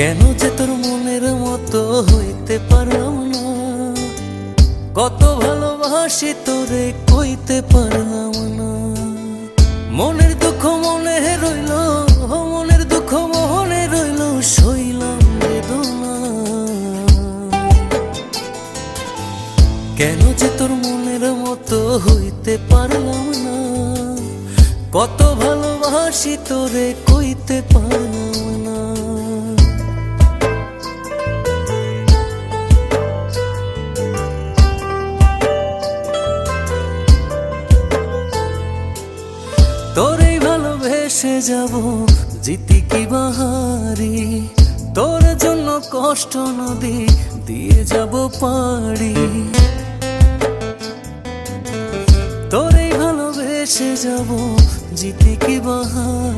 কেন যে তোর মনের মতো হইতে পারলাম না, কত ভালোবাসি তোরে কইতে পারলাম না। মনের দুঃখ মনে রইল, মনের দুঃখ মনে রইল, সইলাম বেদনা। কেন যে তোর মনের মতো হইতে পারলাম না, কত ভালোবাসি তোরে কইতে পারলাম না। তোরেই ভালোবেসে যাব, জিতি কি বাহারি, তোর জন্য কষ্ট নদী দিয়ে যাব পাড়ি। তোরেই ভালোবেসে যাব, জিতি কি বাহারি।